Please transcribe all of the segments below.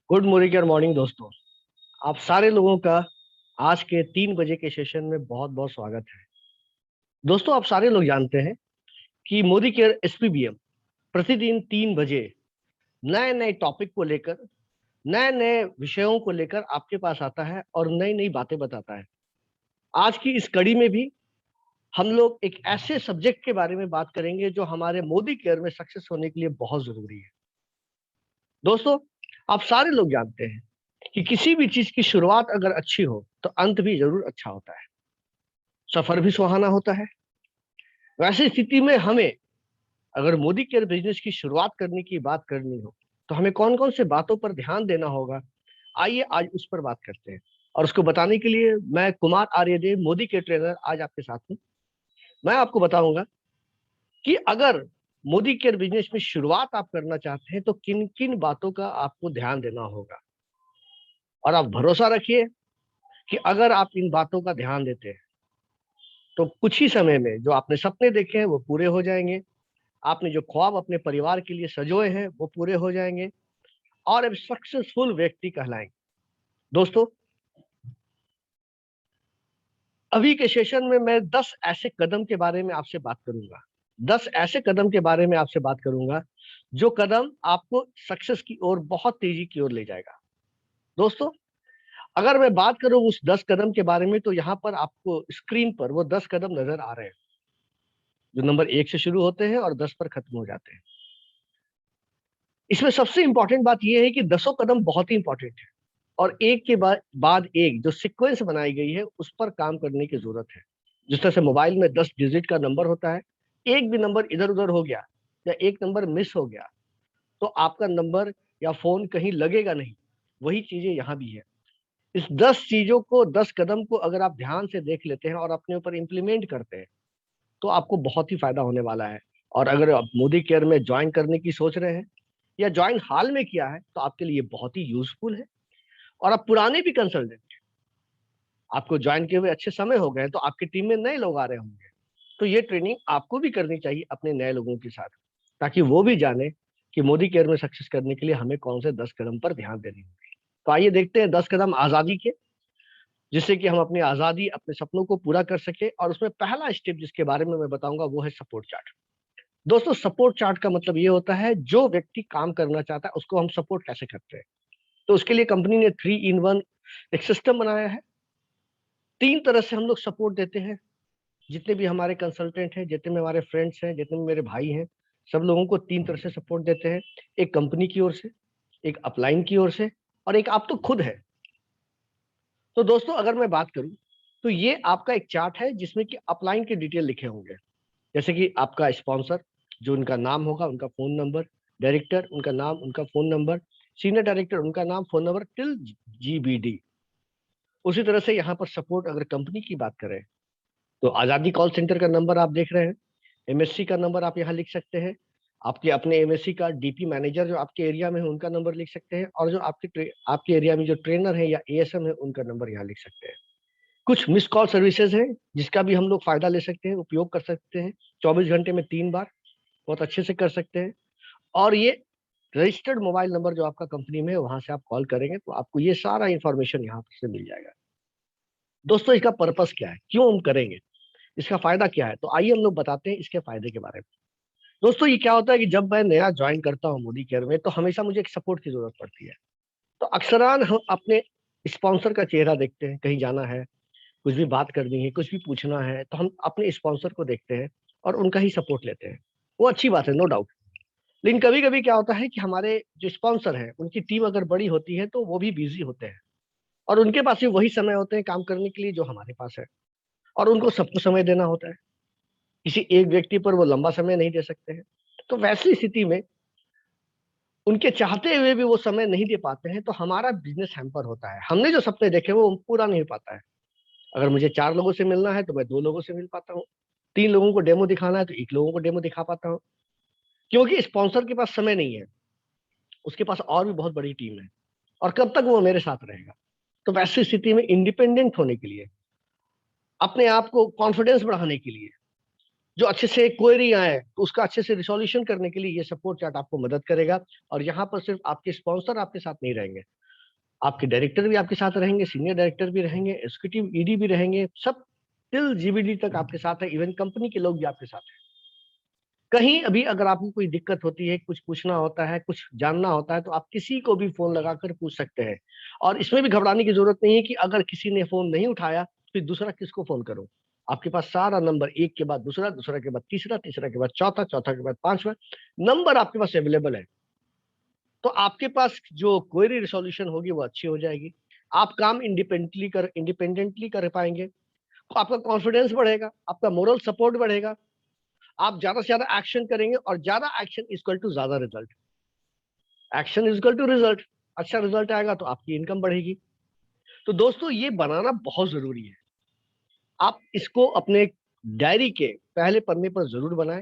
Good morning और morning दोस्तों। आप सारे लोगों का आज के 3 बजे के सेशन में बहुत बहुत स्वागत है। दोस्तों, आप सारे लोग जानते हैं कि मोदी केयर एसपीबीएम प्रतिदिन 3 बजे नए नए टॉपिक को लेकर, नए नए विषयों को लेकर आपके पास आता है और नई नई बातें बताता है। आज की इस कड़ी में भी हम लोग एक ऐसे सब्जेक्ट के बारे में बात करेंगे जो हमारे मोदी केयर में सक्सेस होने के लिए बहुत जरूरी है। दोस्तों, आप सारे लोग जानते हैं कि किसी भी चीज की शुरुआत अगर अच्छी हो तो अंत भी जरूर अच्छा होता है, सफर भी सुहाना होता है। वैसी स्थिति में हमें अगर मोदी केयर बिजनेस की शुरुआत करने की बात करनी हो तो हमें कौन कौन से बातों पर ध्यान देना होगा, आइए आज उस पर बात करते हैं। और उसको बताने के लिए मैं कुमार आर्यदेव, मोदी के ट्रेनर, आज आपके साथ हूँ। मैं आपको बताऊंगा कि अगर मोदी केयर बिजनेस में शुरुआत आप करना चाहते हैं तो किन किन बातों का आपको ध्यान देना होगा। और आप भरोसा रखिए कि अगर आप इन बातों का ध्यान देते हैं तो कुछ ही समय में जो आपने सपने देखे हैं वो पूरे हो जाएंगे। आपने जो ख्वाब अपने परिवार के लिए सजोए हैं वो पूरे हो जाएंगे और एक सक्सेसफुल व्यक्ति कहलाएंगे। दोस्तों, अभी के सेशन में मैं 10 ऐसे कदम के बारे में आपसे बात करूंगा। 10 ऐसे कदम के बारे में आपसे बात करूंगा जो कदम आपको सक्सेस की ओर बहुत तेजी की ओर ले जाएगा। दोस्तों, अगर मैं बात करूं उस 10 कदम के बारे में तो यहाँ पर आपको स्क्रीन पर वो 10 कदम नजर आ रहे हैं जो नंबर 1 से शुरू होते हैं और 10 पर खत्म हो जाते हैं। इसमें सबसे इंपॉर्टेंट बात यह है कि 10 कदम बहुत ही इंपॉर्टेंट है और एक के बाद एक जो सीक्वेंस बनाई गई है उस पर काम करने की जरूरत है। जिस तरह से मोबाइल में 10 डिजिट का नंबर होता है, एक भी नंबर इधर उधर हो गया या एक नंबर मिस हो गया तो आपका नंबर या फोन कहीं लगेगा नहीं। वही चीजें यहाँ भी है। इस 10 चीजों को, 10 कदम को अगर आप ध्यान से देख लेते हैं और अपने ऊपर इम्प्लीमेंट करते हैं तो आपको बहुत ही फायदा होने वाला है। और अगर आप मोदी केयर में ज्वाइन करने की सोच रहे हैं या ज्वाइन हाल में किया है तो आपके लिए बहुत ही यूजफुल है। और आप पुराने भी कंसल्टेंट, आपको ज्वाइन किए हुए अच्छे समय हो गए तो आपकी टीम में नए लोग आ रहे होंगे, तो ये ट्रेनिंग आपको भी करनी चाहिए अपने नए लोगों के साथ, ताकि वो भी जाने कि मोदी केयर में सक्सेस करने के लिए हमें कौन से 10 कदम पर ध्यान देने होंगे। तो आइए देखते हैं 10 कदम आजादी के, जिससे कि हम अपनी आजादी, अपने सपनों को पूरा कर सके। और उसमें पहला स्टेप जिसके बारे में मैं बताऊंगा वो है सपोर्ट चार्ट। दोस्तों, सपोर्ट चार्ट का मतलब ये होता है जो व्यक्ति काम करना चाहता है उसको हम सपोर्ट कैसे करते हैं। तो उसके लिए कंपनी ने 3 in 1 एक सिस्टम बनाया है। 3 तरह से हम लोग सपोर्ट देते हैं। जितने भी हमारे कंसल्टेंट हैं, जितने भी हमारे फ्रेंड्स हैं, जितने भी मेरे भाई हैं, सब लोगों को 3 तरह से सपोर्ट देते हैं। एक कंपनी की ओर से, एक अपलाइन की ओर से, और एक आप तो खुद है। तो दोस्तों, अगर मैं बात करूं तो ये आपका एक चार्ट है जिसमें कि अपलाइन के डिटेल लिखे होंगे। जैसे कि आपका स्पॉन्सर, जो उनका नाम होगा, उनका फोन नंबर, डायरेक्टर उनका नाम, उनका फोन नंबर, सीनियर डायरेक्टर उनका नाम, फोन नंबर टिल जीबीडी। उसी तरह से यहाँ पर सपोर्ट अगर कंपनी की बात करें तो आजादी कॉल सेंटर का नंबर आप देख रहे हैं, एमएससी का नंबर आप यहाँ लिख सकते हैं, आपके अपने एमएससी का डीपी मैनेजर जो आपके एरिया में है उनका नंबर लिख सकते हैं, और जो आपके एरिया में जो ट्रेनर है या एएसएम है उनका नंबर यहाँ लिख सकते हैं। कुछ मिस कॉल सर्विसेज है जिसका भी हम लोग फायदा ले सकते हैं, उपयोग कर सकते हैं। 24 घंटे में 3 बार बहुत अच्छे से कर सकते हैं। और ये रजिस्टर्ड मोबाइल नंबर जो आपका कंपनी में है वहां से आप कॉल करेंगे तो आपको ये सारा इंफॉर्मेशन यहाँ से मिल जाएगा। दोस्तों, इसका पर्पस क्या है, क्यों हम करेंगे, इसका फायदा क्या है, तो आइए हम लोग बताते हैं इसके फायदे के बारे में। दोस्तों, ये क्या होता है कि जब मैं नया ज्वाइन करता हूँ मोदी केयर में तो हमेशा मुझे एक सपोर्ट की जरूरत पड़ती है। तो अक्सरान हम अपने स्पॉन्सर का चेहरा देखते हैं, कहीं जाना है, कुछ भी बात करनी है, कुछ भी पूछना है तो हम अपने स्पॉन्सर को देखते हैं और उनका ही सपोर्ट लेते हैं। वो अच्छी बात है, नो डाउट। लेकिन कभी कभी क्या होता है कि हमारे जो स्पॉन्सर हैं उनकी टीम अगर बड़ी होती है तो वो भी बिजी होते हैं और उनके पास भी वही समय होते हैं काम करने के लिए जो हमारे पास है, और उनको सबको समय देना होता है। किसी एक व्यक्ति पर वो लंबा समय नहीं दे सकते हैं। तो वैसी स्थिति में उनके चाहते हुए भी वो समय नहीं दे पाते हैं तो हमारा बिजनेस हैम्पर होता है। हमने जो सपने देखे वो पूरा नहीं हो पाता है। अगर मुझे 4 लोगों से मिलना है तो मैं 2 लोगों से मिल पाता हूँ, 3 लोगों को डेमो दिखाना है तो 1 लोगों को डेमो दिखा पाता हूँ, क्योंकि स्पॉन्सर के पास समय नहीं है, उसके पास और भी बहुत बड़ी टीम है, और कब तक वो मेरे साथ रहेगा। तो वैसी स्थिति में इंडिपेंडेंट होने के लिए, अपने आप को कॉन्फिडेंस बढ़ाने के लिए, जो अच्छे से क्वेरी आए तो उसका अच्छे से रिसोल्यूशन करने के लिए ये सपोर्ट चार्ट आपको मदद करेगा। और यहाँ पर सिर्फ आपके स्पॉन्सर आपके साथ नहीं रहेंगे, आपके डायरेक्टर भी आपके साथ रहेंगे, सीनियर डायरेक्टर भी रहेंगे, एग्जीक्यूटिव ईडी भी रहेंगे, सब टिल जीबीडी तक आपके साथ है, इवन कंपनी के लोग भी आपके साथ हैं। कहीं अभी अगर आपको कोई दिक्कत होती है, कुछ पूछना होता है, कुछ जानना होता है, तो आप किसी को भी फोन लगाकर पूछ सकते हैं। और इसमें भी घबराने की जरूरत नहीं है कि अगर किसी ने फोन नहीं उठाया फिर दूसरा किसको फोन करो। आपके पास सारा नंबर, एक के बाद दूसरा, दूसरा के बाद तीसरा, तीसरा के बाद चौथा, चौथा के बाद पांचवा नंबर आपके पास अवेलेबल है। तो आपके पास जो क्वेरी रिसोल्यूशन होगी वो अच्छी हो जाएगी। आप काम इंडिपेंडेंटली कर पाएंगे, तो आपका कॉन्फिडेंस बढ़ेगा, आपका मोरल सपोर्ट बढ़ेगा, आप ज्यादा से ज्यादा एक्शन करेंगे, और ज्यादा एक्शन इक्वल टू ज्यादा result. Action equal to result. अच्छा रिजल्ट आएगा तो आपकी इनकम बढ़ेगी। तो दोस्तों ये बनाना बहुत जरूरी है। आप इसको अपने डायरी के पहले पन्ने पर जरूर बनाएं।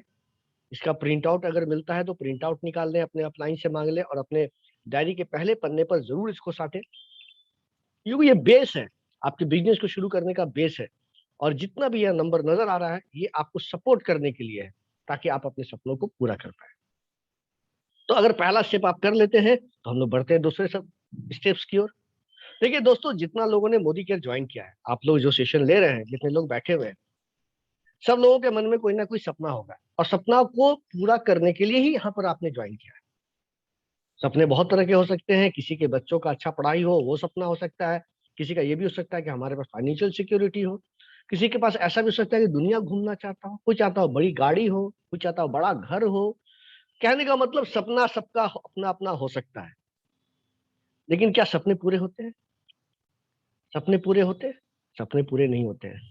इसका प्रिंट आउट अगर मिलता है तो प्रिंट आउट निकाल लें, अपने अपलाइन से मांग लें, और अपने डायरी के पहले पन्ने पर जरूर इसको साटें, क्योंकि ये बेस है, आपके बिजनेस को शुरू करने का बेस है। और जितना भी यह नंबर नजर आ रहा है ये आपको सपोर्ट करने के लिए है, ताकि आप अपने सपनों को पूरा कर पाए। तो अगर पहला स्टेप आप कर लेते हैं तो हम लोग बढ़ते हैं दूसरे सब स्टेप्स की ओर। देखिए दोस्तों, जितना लोगों ने मोदी केयर ज्वाइन किया है, आप लोग जो सेशन ले रहे हैं, जितने लोग बैठे हुए हैं, सब लोगों के मन में कोई ना कोई सपना होगा, और सपना को पूरा करने के लिए ही यहाँ पर आपने ज्वाइन किया है। सपने बहुत तरह के हो सकते हैं, किसी के बच्चों का अच्छा पढ़ाई हो वो सपना हो सकता है, किसी का ये भी हो सकता है कि हमारे पास फाइनेंशियल सिक्योरिटी हो, किसी के पास ऐसा भी हो सकता है कि दुनिया घूमना चाहता हो, कोई चाहता हो बड़ी गाड़ी हो, कोई चाहता हो बड़ा घर हो। कहने का मतलब सपना सबका अपना अपना हो सकता है, लेकिन क्या सपने पूरे होते हैं? सपने पूरे होते हैं? सपने पूरे नहीं होते हैं।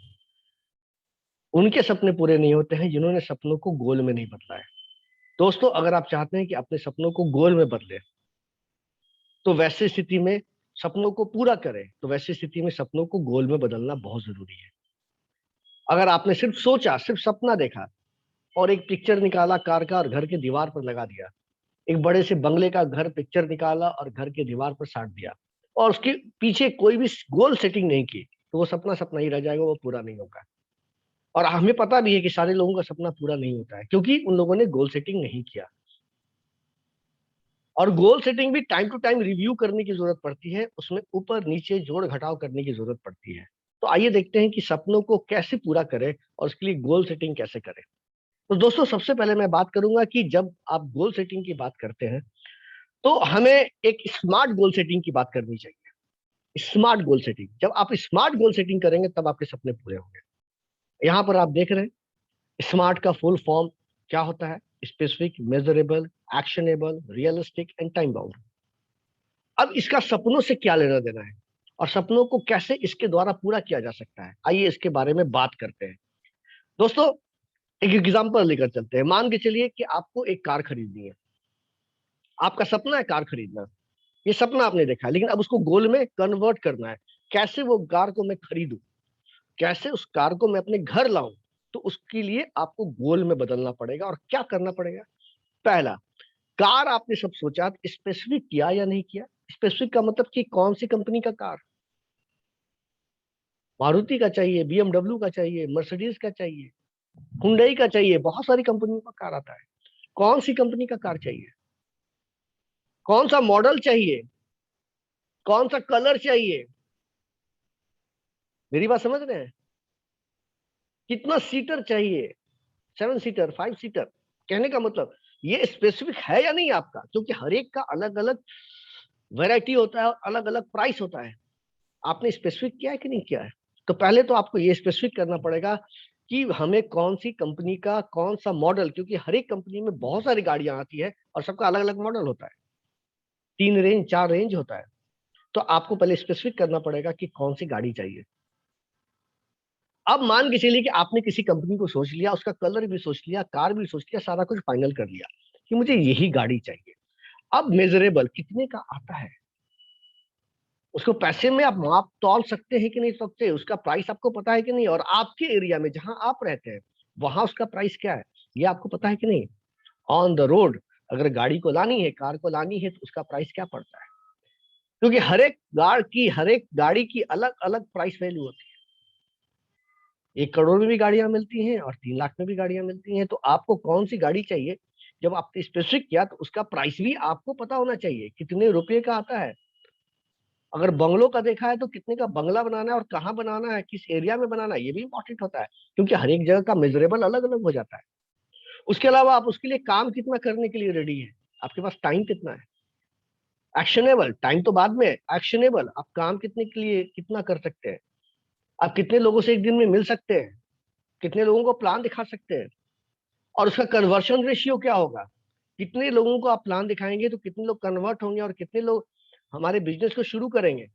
उनके सपने पूरे नहीं होते हैं जिन्होंने सपनों को गोल में नहीं बदला है। दोस्तों, अगर आप चाहते हैं कि अपने सपनों को गोल में बदले, तो वैसी स्थिति में सपनों को पूरा करें, तो वैसी स्थिति में सपनों को गोल में बदलना बहुत जरूरी है। अगर आपने सिर्फ सोचा, सिर्फ सपना देखा, और एक पिक्चर निकाला कार का और घर के दीवार पर लगा दिया, एक बड़े से बंगले का घर पिक्चर निकाला और घर के दीवार पर साट दिया, और उसके पीछे कोई भी गोल सेटिंग नहीं की, तो वो सपना सपना ही रह जाएगा, वो पूरा नहीं होगा। और हमें पता भी है कि सारे लोगों का सपना पूरा नहीं होता है, क्योंकि उन लोगों ने गोल सेटिंग नहीं किया। और गोल सेटिंग भी टाइम टू टाइम रिव्यू करने की जरूरत पड़ती है, उसमें ऊपर नीचे जोड़ घटाव करने की जरूरत पड़ती है। तो आइए देखते हैं कि सपनों को कैसे पूरा करें और उसके लिए गोल सेटिंग कैसे करें। तो दोस्तों, सबसे पहले मैं बात करूंगा कि जब आप गोल सेटिंग की बात करते हैं, तो हमें एक स्मार्ट गोल सेटिंग की बात करनी चाहिए। स्मार्ट गोल सेटिंग, जब आप स्मार्ट गोल सेटिंग करेंगे तब आपके सपने पूरे होंगे। यहाँ पर आप देख रहे हैं, स्मार्ट का फुल फॉर्म क्या होता है? Specific, measurable, actionable, realistic and time bound. अब इसका सपनों से क्या लेना देना है, और सपनों को कैसे इसके द्वारा पूरा किया जा सकता है, आइए इसके बारे में बात करते हैं। दोस्तों, एक एग्जांपल लेकर चलते हैं। मान के चलिए कि आपको एक कार खरीदनी है, आपका सपना है कार खरीदना। ये सपना आपने देखा है, लेकिन अब उसको गोल में कन्वर्ट करना है। कैसे वो कार को मैं खरीदूं, कैसे उस कार को मैं अपने घर लाऊं, तो उसके लिए आपको गोल में बदलना पड़ेगा। और क्या करना पड़ेगा? पहला, कार आपने सब सोचा, स्पेसिफिक किया या नहीं किया? स्पेसिफिक का मतलब कि कौन सी कंपनी का कार? मारुति का चाहिए, बीएमडब्ल्यू का चाहिए, मर्सिडीज का चाहिए, हुंडई का चाहिए, बहुत सारी कंपनियों का कार आता है। कौन सी कंपनी का कार चाहिए? कौन सा मॉडल चाहिए? कौन सा कलर चाहिए? मेरी बात समझ रहे हैं? कितना सीटर चाहिए? 7 सीटर, 5 सीटर? कहने का मतलब ये स्पेसिफिक है या नहीं आपका? क्योंकि हर एक का अलग अलग वैरायटी होता है और अलग अलग प्राइस होता है। आपने स्पेसिफिक किया है कि नहीं किया है? तो पहले तो आपको ये स्पेसिफिक करना पड़ेगा कि हमें कौन सी कंपनी का कौन सा मॉडल, क्योंकि हर एक कंपनी में बहुत सारी गाड़ियां आती है और सबका अलग अलग मॉडल होता है, 3 रेंज 4 रेंज होता है। तो आपको पहले स्पेसिफिक करना पड़ेगा कि कौन सी गाड़ी चाहिए। अब मान के चलिए कि आपने किसी कंपनी को सोच लिया, उसका कलर भी सोच लिया, कार भी सोच लिया, सारा कुछ फाइनल कर लिया कि मुझे यही गाड़ी चाहिए। अब मेजरेबल कितने का आता है, उसको पैसे में आप माप तौल सकते हैं कि नहीं सकते, उसका प्राइस आपको पता है कि नहीं, और आपके एरिया में जहां आप रहते हैं वहां उसका प्राइस क्या है, ये आपको पता है कि नहीं? ऑन द रोड अगर गाड़ी को लानी है, कार को लानी है, तो उसका प्राइस क्या पड़ता है? क्योंकि हर एक गाड़ी की अलग अलग प्राइस वैल्यू होती है। 1 करोड़ में भी गाड़ियां मिलती हैं और 3 लाख में भी गाड़ियां मिलती हैं। तो आपको कौन सी गाड़ी चाहिए, जब आपने स्पेसिफिक किया तो उसका प्राइस भी आपको पता होना चाहिए, कितने रुपए का आता है। अगर बंगलों का देखा है तो कितने का बंगला बनाना है और कहाँ बनाना है, किस एरिया में बनाना है, ये भी इंपॉर्टेंट होता है, क्योंकि हर एक जगह का मेजरेबल अलग अलग हो जाता है। उसके अलावा आप उसके लिए काम कितना करने के लिए रेडी है, आपके पास टाइम कितना है। एक्शनेबल टाइम तो बाद में, एक्शनेबल आप काम कितने के लिए कितना कर सकते हैं, आप कितने लोगों से एक दिन में मिल सकते हैं, कितने लोगों को प्लान दिखा सकते हैं, और उसका कन्वर्शन रेशियो क्या होगा। कितने लोगों को आप प्लान दिखाएंगे तो कितने लोग कन्वर्ट होंगे और कितने लोग हमारे बिजनेस को शुरू करेंगे।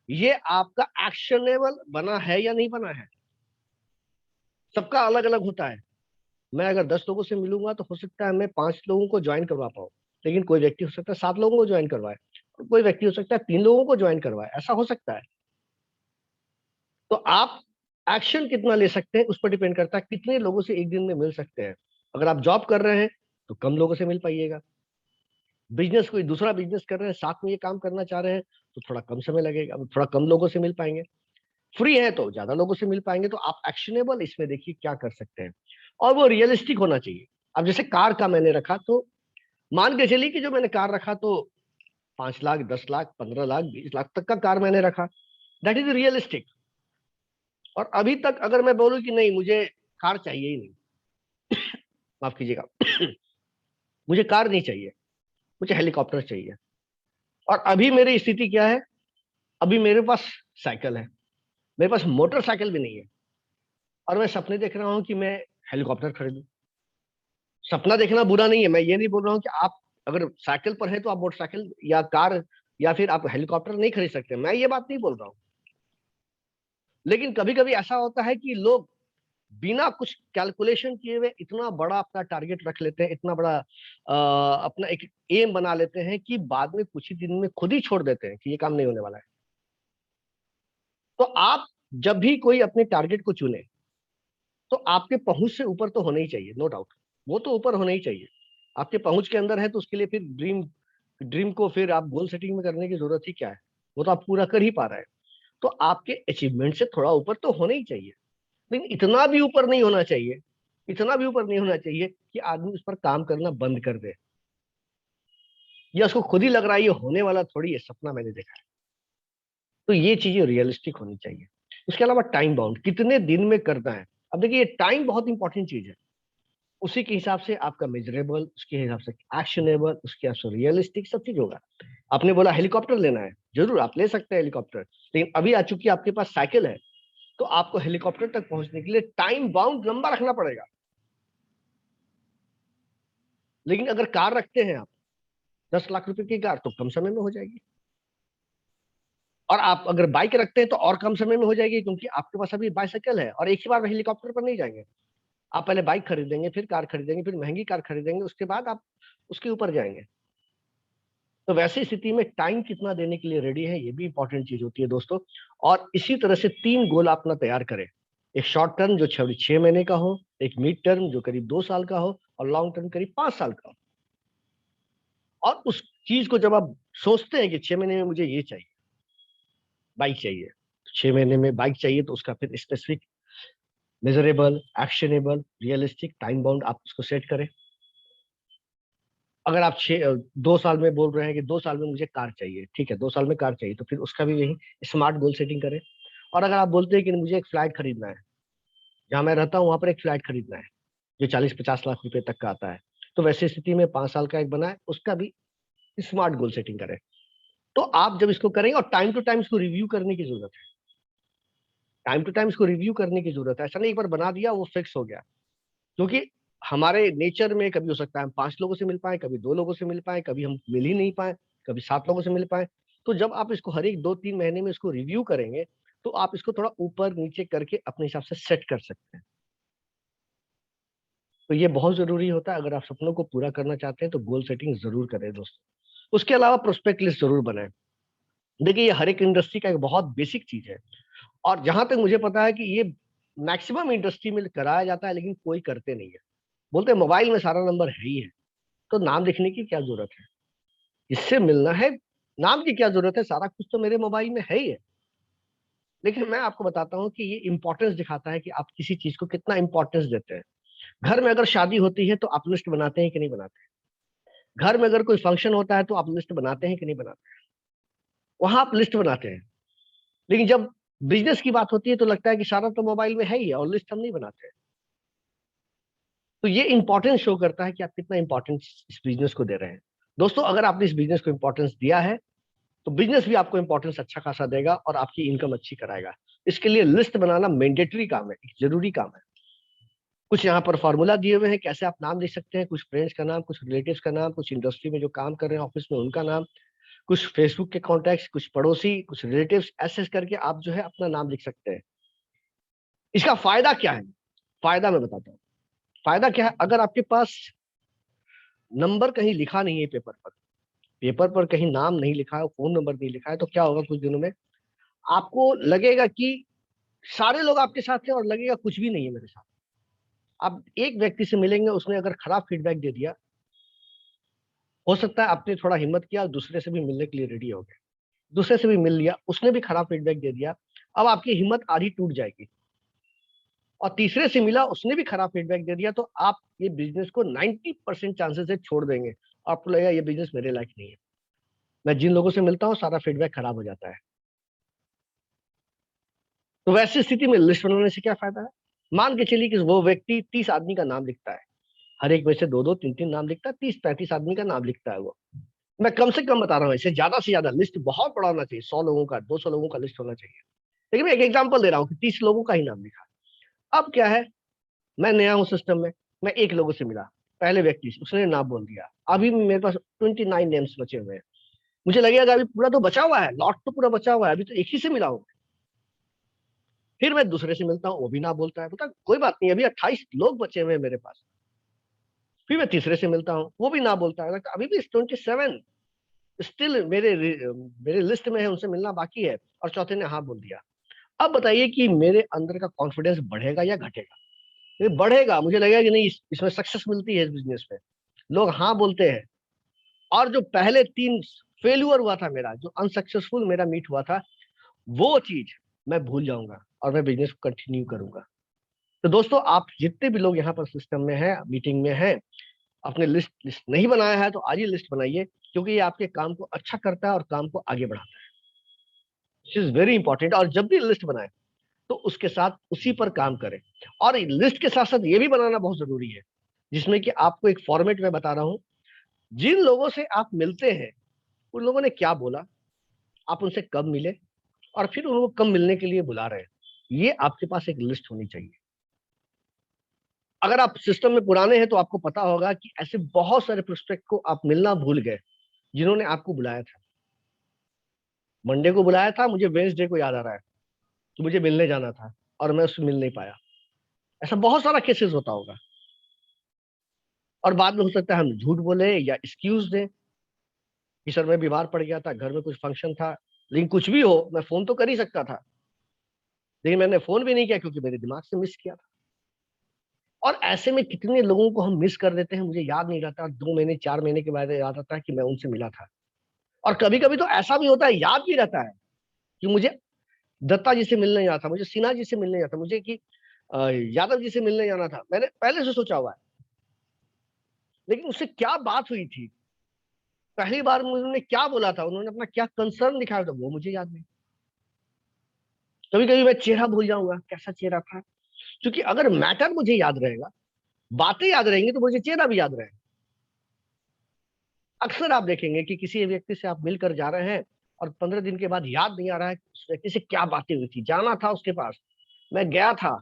ये आपका एक्शनेबल बना है या नहीं बना है। सबका अलग अलग होता है। मैं अगर 10 लोगों से मिलूंगा तो हो सकता है मैं 5 लोगों को ज्वाइन करवा पाऊँ, लेकिन कोई व्यक्ति हो सकता है 7 लोगों को ज्वाइन करवाए, और कोई व्यक्ति हो सकता है 3 लोगों को ज्वाइन करवाए, ऐसा हो सकता है। तो आप एक्शन कितना ले सकते हैं उस पर डिपेंड करता है कितने लोगों से एक दिन में मिल सकते हैं। अगर आप जॉब कर रहे हैं तो कम लोगों से मिल पाइएगा। बिजनेस कोई दूसरा बिजनेस कर रहे हैं, साथ में ये काम करना चाह रहे हैं, तो थोड़ा कम समय लगेगा, थोड़ा कम लोगों से मिल पाएंगे। फ्री है तो ज्यादा लोगों से मिल पाएंगे। तो आप एक्शनेबल इसमें देखिए क्या कर सकते हैं, और वो रियलिस्टिक होना चाहिए। अब जैसे कार का मैंने रखा, तो मान के चलिए कि जो मैंने कार रखा तो 5 लाख, 10 लाख, 15 लाख, 20 लाख तक का कार मैंने रखा, दैट इज रियलिस्टिक। और अभी तक अगर मैं बोलूं कि नहीं मुझे कार चाहिए ही नहीं, माफ कीजिएगा, मुझे कार नहीं चाहिए, मुझे हेलीकॉप्टर चाहिए, और अभी मेरी स्थिति क्या है, अभी मेरे पास साइकिल है, मेरे पास मोटरसाइकिल भी नहीं है, और मैं सपने देख रहा हूँ कि मैं हेलीकॉप्टर खरीदूं। सपना देखना बुरा नहीं है, मैं ये नहीं बोल रहा हूँ कि आप अगर साइकिल पर है तो आप मोटरसाइकिल या कार या फिर आप हेलीकॉप्टर नहीं खरीद सकते, मैं ये बात नहीं बोल रहा हूँ। लेकिन कभी कभी ऐसा होता है कि लोग बिना कुछ कैलकुलेशन किए हुए इतना बड़ा अपना टारगेट रख लेते हैं, इतना बड़ा अपना एक एम बना लेते हैं कि बाद में कुछ ही दिन में खुद ही छोड़ देते हैं कि ये काम नहीं होने वाला है। तो आप जब भी कोई अपने टारगेट को चुने तो आपके पहुंच से ऊपर तो होना ही चाहिए, नो डाउट, वो तो ऊपर होना ही चाहिए। आपके पहुंच के अंदर है तो उसके लिए फिर ड्रीम ड्रीम को फिर आप गोल सेटिंग में करने की जरूरत ही क्या है, वो तो आप पूरा कर ही पा रहे हैं। तो आपके अचीवमेंट से थोड़ा ऊपर तो होना ही चाहिए, लेकिन इतना भी ऊपर नहीं होना चाहिए, इतना भी ऊपर नहीं होना चाहिए कि आदमी उस पर काम करना बंद कर दे, या उसको खुद ही लग रहा है ये होने वाला थोड़ी है, सपना मैंने देखा है। तो ये चीजें रियलिस्टिक होनी चाहिए। उसके अलावा टाइम बाउंड, कितने दिन में करना है। अब देखिए टाइम बहुत इंपॉर्टेंट चीज है, उसी के हिसाब से आपका मेजरेबल, उसके हिसाब से एक्शनेबल, उसके हिसाब से रियलिस्टिक सब चीज होगा। आपने बोला हेलीकॉप्टर लेना है, जरूर आप ले सकते हैं हेलीकॉप्टर, लेकिन अभी आ चूंकि आपके पास साइकिल है तो आपको हेलीकॉप्टर तक पहुंचने के लिए टाइम बाउंड लंबा रखना पड़ेगा। लेकिन अगर कार रखते हैं आप, 10 लाख रुपए की कार, तो कम समय में हो जाएगी। और आप अगर बाइक रखते हैं तो और कम समय में हो जाएगी, क्योंकि आपके पास अभी बाइसाइकिल है और एक ही बार में हेलीकॉप्टर पर नहीं जाएंगे। आप पहले बाइक खरीदेंगे, फिर कार खरीदेंगे, फिर महंगी कार खरीदेंगे, उसके बाद आप उसके ऊपर जाएंगे। तो वैसी स्थिति में टाइम कितना देने के लिए रेडी है, ये भी इंपॉर्टेंट चीज होती है दोस्तों। और इसी तरह से 3 गोल अपना तैयार करें। एक शॉर्ट टर्म जो 6 महीने का हो, एक मिड टर्म जो करीब 2 साल का हो, और लॉन्ग टर्म करीब 5 साल का हो। और उस चीज को जब आप सोचते हैं कि 6 महीने में मुझे ये चाहिए, बाइक चाहिए, 6 महीने में बाइक चाहिए, तो उसका फिर specific, measurable, actionable, realistic time bound आप उसको सेट करें। अगर आप 2 साल में बोल रहे हैं कि 2 साल में मुझे कार चाहिए, ठीक है, 2 साल में कार चाहिए, तो फिर उसका भी यही स्मार्ट गोल सेटिंग करें। और अगर आप बोलते हैं कि मुझे एक फ्लैट खरीदना है, जहां मैं रहता हूँ वहां पर एक फ्लैट खरीदना है जो 40-50 लाख रुपए तक का आता है, तो वैसी स्थिति में 5 साल का एक बनाए, उसका भी स्मार्ट गोल सेटिंग करें। तो आप जब इसको करेंगे, और टाइम टू टाइम इसको रिव्यू करने की जरूरत है, टाइम टू टाइम इसको रिव्यू करने की जरूरत है। ऐसा नहीं एक बार बना दिया वो फिक्स हो गया, क्योंकि हमारे नेचर में कभी हो सकता है हम 5 लोगों से मिल पाए, कभी 2 लोगों से मिल पाए, कभी हम मिल ही नहीं पाए, कभी 7 लोगों से मिल पाए। तो जब आप इसको हर एक 2-3 महीने में इसको रिव्यू करेंगे, तो आप इसको थोड़ा ऊपर नीचे करके अपने हिसाब से सेट कर सकते हैं। तो ये बहुत जरूरी होता है, अगर आप सपनों को पूरा करना चाहते हैं तो गोल सेटिंग जरूर करें दोस्तों। उसके अलावा प्रोस्पेक्ट लिस्ट जरूर बनाएं। देखिए ये हर एक इंडस्ट्री का एक बहुत बेसिक चीज है, और जहां तक मुझे पता है कि ये मैक्सिमम इंडस्ट्री में कराया जाता है, लेकिन कोई करते नहीं है। बोलते हैं मोबाइल में सारा नंबर है ही है, तो नाम लिखने की क्या जरूरत है, इससे मिलना है, नाम की क्या जरूरत है, सारा कुछ तो मेरे मोबाइल में है ही है। लेकिन मैं आपको बताता हूँ कि ये इंपॉर्टेंस दिखाता है कि आप किसी चीज को कितना इंपॉर्टेंस देते हैं। घर में अगर शादी होती है तो आप लिस्ट बनाते हैं कि नहीं बनाते हैं। घर में अगर कोई फंक्शन होता है तो आप लिस्ट बनाते हैं कि नहीं बनाते हैं। वहां आप लिस्ट बनाते हैं। लेकिन जब बिजनेस की बात होती है तो लगता है कि सारा तो मोबाइल में है ही है और लिस्ट हम नहीं बनाते हैं। तो ये इंपॉर्टेंस शो करता है कि आप कितना इंपॉर्टेंस इस बिजनेस को दे रहे हैं। दोस्तों, अगर आपने इस बिजनेस को इंपॉर्टेंस दिया है तो बिजनेस भी आपको इंपॉर्टेंस अच्छा खासा देगा और आपकी इनकम अच्छी कराएगा। इसके लिए लिस्ट बनाना मैंडेटरी काम है, एक जरूरी काम है। कुछ यहाँ पर फॉर्मूला दिए हुए हैं कैसे आप नाम लिख सकते हैं, कुछ फ्रेंड्स का नाम, कुछ रिलेटिव्स का नाम, कुछ इंडस्ट्री में जो काम कर रहे हैं ऑफिस में उनका नाम, कुछ फेसबुक के कॉन्टैक्ट्स, कुछ पड़ोसी, कुछ रिलेटिव्स, ऐसे करके आप जो है अपना नाम लिख सकते हैं। इसका फायदा क्या है? फायदा मैं बताता हूँ। फायदा क्या है? अगर आपके पास नंबर कहीं लिखा नहीं है पेपर पर, पेपर पर कहीं नाम नहीं लिखा है, फोन नंबर नहीं लिखा है, तो क्या होगा कुछ दिनों में आपको लगेगा कि सारे लोग आपके साथ हैं और लगेगा कुछ भी नहीं है मेरे साथ। आप एक व्यक्ति से मिलेंगे, उसने अगर खराब फीडबैक दे दिया, हो सकता है आपने थोड़ा हिम्मत किया, दूसरे से भी मिलने के लिए रेडी हो गए, दूसरे से भी मिल लिया, उसने भी खराब फीडबैक दे दिया, अब आपकी हिम्मत आधी टूट जाएगी। और तीसरे से मिला, उसने भी खराब फीडबैक दे दिया, तो आप ये बिजनेस को 90% चांसेस है छोड़ देंगे। आपको लगेगा ये बिजनेस मेरे लायक नहीं है। मैं जिन लोगों से मिलता हूँ सारा फीडबैक खराब हो जाता है। तो वैसी स्थिति में लिस्ट बनाने से क्या फायदा है? मान के चलिए कि वो व्यक्ति 30 आदमी का नाम लिखता है, हर एक में से दो दो तीन तीन नाम लिखता है, 30-35 आदमी का नाम लिखता है वो। मैं कम से कम बता रहा हूँ, इससे ज्यादा से ज्यादा लिस्ट बहुत बड़ा होना चाहिए, 100 लोगों का, 200 लोगों का लिस्ट होना चाहिए। लेकिन मैं एक एग्जांपल दे रहा हूँ कि 30 लोगों का ही नाम लिखा। अब क्या है, मैं नया हूँ सिस्टम में, मैं एक लोगों से मिला, पहले व्यक्ति से, उसने नाम बोल दिया, अभी भी मेरे पास 29 नेम्स बचे हुए हैं। मुझे लगेगा अभी पूरा तो बचा हुआ है, लॉट तो पूरा बचा हुआ है, अभी तो एक ही से मिला हूँ। फिर मैं दूसरे से मिलता हूँ, वो भी ना बोलता है, बता कोई बात नहीं, अभी 28 लोग बचे हुए हैं मेरे पास। फिर मैं तीसरे से मिलता हूँ, वो भी ना बोलता है, अभी भी 27 स्टिल मेरे लिस्ट में है, उनसे मिलना बाकी है, और चौथे ने हाँ बोल दिया। अब बताइए कि मेरे अंदर का कॉन्फिडेंस बढ़ेगा या घटेगा? ये बढ़ेगा, मुझे लगेगा कि नहीं, इसमें सक्सेस मिलती है इस बिजनेस में, लोग हाँ बोलते हैं। और जो पहले 3 फेल्यूर हुआ था मेरा, जो अनसक्सेसफुल मेरा मीट हुआ था, वो चीज मैं भूल जाऊंगा और मैं बिजनेस को कंटिन्यू करूंगा। तो दोस्तों, आप जितने भी लोग यहाँ पर सिस्टम में हैं, मीटिंग में हैं, अपने लिस्ट नहीं बनाया है तो आज ही लिस्ट बनाइए, क्योंकि ये आपके काम को अच्छा करता है और काम को आगे बढ़ाता है। This is very important. और जब भी लिस्ट बनाए तो उसके साथ उसी पर काम करें। और लिस्ट के साथ साथ ये भी बनाना बहुत जरूरी है, जिसमें कि आपको एक फॉर्मेट में बता रहा हूँ, जिन लोगों से आप मिलते हैं उन लोगों ने क्या बोला, आप उनसे कब मिले, और फिर उनको कब मिलने के लिए बुला रहे हैं, ये आपके पास एक लिस्ट होनी चाहिए। अगर आप सिस्टम में पुराने हैं तो आपको पता होगा कि ऐसे बहुत सारे प्रोस्पेक्ट को आप मिलना भूल गए, जिन्होंने आपको बुलाया था। मंडे को बुलाया था, मुझे वेंसडे को याद आ रहा है कि मुझे मिलने जाना था, और मैं उससे मिल नहीं पाया। ऐसा बहुत सारा केसेस होता होगा। और बाद में हो सकता है हम झूठ बोले या एक्सक्यूज दें कि सर मैं बीमार पड़ गया था, घर में कुछ फंक्शन था। लेकिन कुछ भी हो, मैं फोन तो कर ही सकता था, लेकिन मैंने फोन भी नहीं किया क्योंकि मेरे दिमाग से मिस किया था। और ऐसे में कितने लोगों को हम मिस कर देते हैं, मुझे याद नहीं रहता, 2 महीने 4 महीने के बाद याद आता है कि मैं उनसे मिला था। और कभी कभी तो ऐसा भी होता है, याद भी रहता है कि मुझे दत्ता जी से मिलने जाना था, मुझे सिन्हा जी से मिलने जाना था, मुझे कि यादव जी से मिलने जाना था, मैंने पहले से सोचा हुआ है। लेकिन उससे क्या बात हुई थी, पहली बार उन्होंने क्या बोला था, उन्होंने अपना क्या कंसर्न दिखाया था, वो मुझे याद नहीं। कभी कभी मैं चेहरा भूल जाऊंगा, कैसा चेहरा था। क्योंकि अगर मैटर मुझे याद रहेगा, बातें याद रहेंगी, तो मुझे चेहरा भी याद रहेगा। अक्सर आप देखेंगे कि किसी व्यक्ति से आप मिलकर जा रहे हैं और 15 दिन के बाद याद नहीं आ रहा है उस व्यक्ति से क्या बातें हुई थी, जाना था उसके पास, मैं गया था,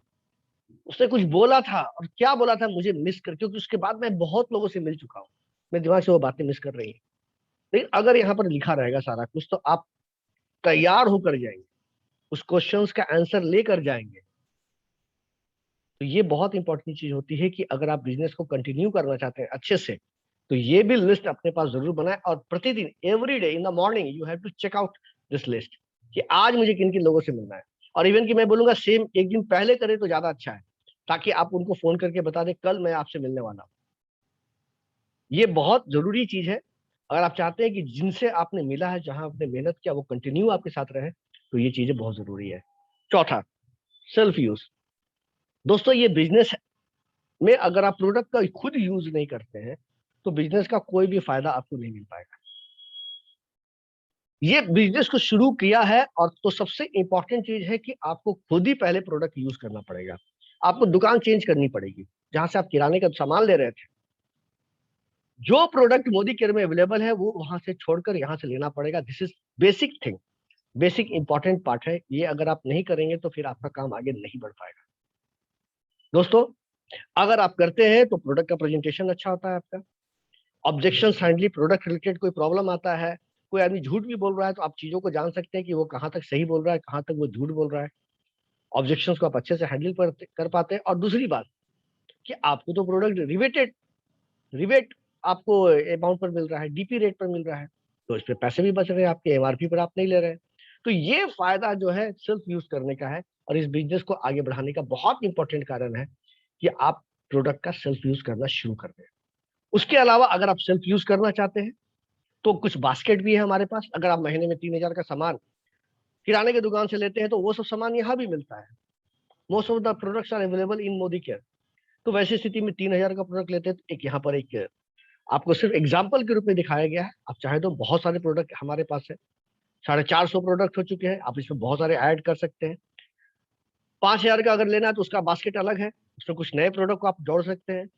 उसने कुछ बोला था, और क्या बोला था मुझे मिस कर, क्योंकि उसके बाद मैं बहुत लोगों से मिल चुका हूँ, मेरे दिमाग से वो बातें मिस कर रही है। लेकिन अगर यहाँ पर लिखा रहेगा सारा कुछ, तो आप तैयार होकर जाएंगे, उस क्वेश्चंस का आंसर लेकर जाएंगे। तो ये बहुत इंपॉर्टेंट चीज होती है कि अगर आप बिजनेस को कंटिन्यू करना चाहते हैं अच्छे से, तो ये भी लिस्ट अपने पास जरूर बनाए, और प्रतिदिन every day in the morning you have to check out this list कि आज मुझे किन किन लोगों से मिलना है। और इवन कि मैं बोलूंगा सेम एक दिन पहले करें तो ज्यादा अच्छा है, ताकि आप उनको फोन करके बता दें कल मैं आपसे मिलने वाला हूँ। ये बहुत जरूरी चीज है। अगर आप चाहते हैं कि जिनसे आपने मिला है, जहां आपने मेहनत किया, वो कंटिन्यू आपके साथ रहे, तो ये चीजें बहुत जरूरी है। चौथा, सेल्फ यूज। दोस्तों, ये बिजनेस में अगर आप प्रोडक्ट का खुद यूज नहीं करते हैं, तो बिजनेस का कोई भी फायदा आपको नहीं मिल पाएगा। ये बिजनेस को शुरू किया है, और तो सबसे इंपॉर्टेंट चीज है कि आपको खुद ही पहले प्रोडक्ट यूज करना पड़ेगा। आपको दुकान चेंज करनी पड़ेगी, जहां से आप किराने का सामान ले रहे थे। जो प्रोडक्ट मोदी केयर में अवेलेबल है वो वहां से छोड़कर यहाँ से लेना पड़ेगा। This is basic thing, basic important part है ये। अगर आप नहीं करेंगे तो फिर आपका काम आगे नहीं बढ़ पाएगा। दोस्तों, अगर आप करते हैं तो प्रोडक्ट का प्रेजेंटेशन अच्छा होता है आपका, ऑब्जेक्शन हैंडली, प्रोडक्ट रिलेटेड कोई प्रॉब्लम आता है, कोई आदमी झूठ भी बोल रहा है तो आप चीजों को जान सकते हैं कि वो कहाँ तक सही बोल रहा है, कहाँ तक वो झूठ बोल रहा है। ऑब्जेक्शंस को आप अच्छे से हैंडल कर पाते हैं। और दूसरी बात कि आपको तो प्रोडक्ट रिवेट आपको अमाउंट पर मिल रहा है, डीपी रेट पर मिल रहा है, तो इस पे पैसे भी बच रहे हैं आपके, एमआरपी पर आप नहीं ले रहे हैं। तो ये फायदा जो है सेल्फ यूज करने का है, और इस बिजनेस को आगे बढ़ाने का बहुत इंपॉर्टेंट कारण है कि आप प्रोडक्ट का सेल्फ यूज करना शुरू कर दें। उसके अलावा अगर आप सेल्फ यूज करना चाहते हैं तो कुछ बास्केट भी है हमारे पास। अगर आप महीने में 3,000 का सामान किराने की दुकान से लेते हैं तो वो सब सामान यहाँ भी मिलता है। Most of the products are available in Modi care. तो वैसी स्थिति में 3,000 का प्रोडक्ट लेते हैं तो एक यहाँ पर एक आपको सिर्फ एग्जाम्पल के रूप में दिखाया गया है। आप चाहे तो बहुत सारे प्रोडक्ट हमारे पास है, 450 प्रोडक्ट हो चुके हैं, आप इसमें बहुत सारे ऐड कर सकते हैं। 5,000 का अगर लेना है तो उसका बास्केट अलग है, उसमें कुछ नए प्रोडक्ट को आप जोड़ सकते हैं।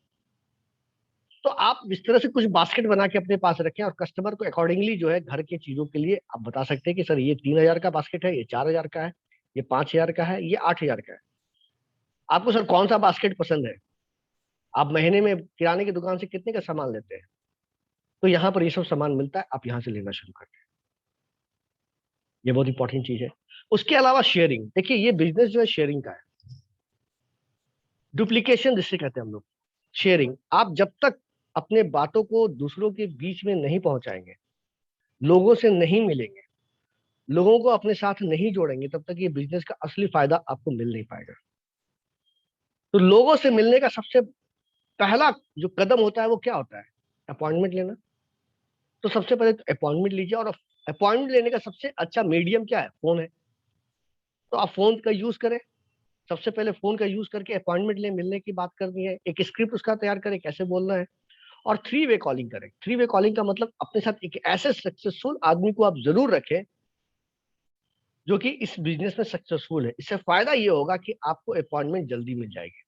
तो आप इस तरह से कुछ बास्केट बना के अपने पास रखें, और कस्टमर को अकॉर्डिंगली जो है घर के चीजों के लिए आप बता सकते हैं कि सर ये 3,000 का बास्केट है, ये 4,000 का है, ये 5,000 का है, ये 8,000 का है। आपको सर कौन सा बास्केट पसंद है, आप महीने में किराने की दुकान से कितने का सामान लेते हैं, तो यहाँ पर ये सब सामान मिलता है, आप यहाँ से लेना शुरू करते हैं। ये बहुत इंपॉर्टेंट चीज है। उसके अलावा शेयरिंग, देखिए ये बिजनेस जो है शेयरिंग का है। डुप्लीकेशन जिसे कहते हैं हम लोग, शेयरिंग। आप जब तक अपने बातों को दूसरों के बीच में नहीं पहुंचाएंगे, लोगों से नहीं मिलेंगे, लोगों को अपने साथ नहीं जोड़ेंगे, तब तक ये बिजनेस का असली फायदा आपको मिल नहीं पाएगा। तो लोगों से मिलने का सबसे पहला जो कदम होता है वो क्या होता है, अपॉइंटमेंट लेना। तो सबसे पहले तो अपॉइंटमेंट लीजिए, और अपॉइंटमेंट लेने का सबसे अच्छा मीडियम क्या है, फोन है। तो आप फोन का यूज करें, सबसे पहले फोन का यूज करके अपॉइंटमेंट ले, मिलने की बात करनी है, एक स्क्रिप्ट उसका तैयार करें कैसे बोलना है। और 3 वे कॉलिंग करें। 3 वे कॉलिंग का मतलब अपने साथ एक ऐसे सक्सेसफुल आदमी को आप जरूर रखें जो कि इस बिजनेस में सक्सेसफुल है। इससे फायदा ये होगा कि आपको अपॉइंटमेंट जल्दी मिल जाएगी,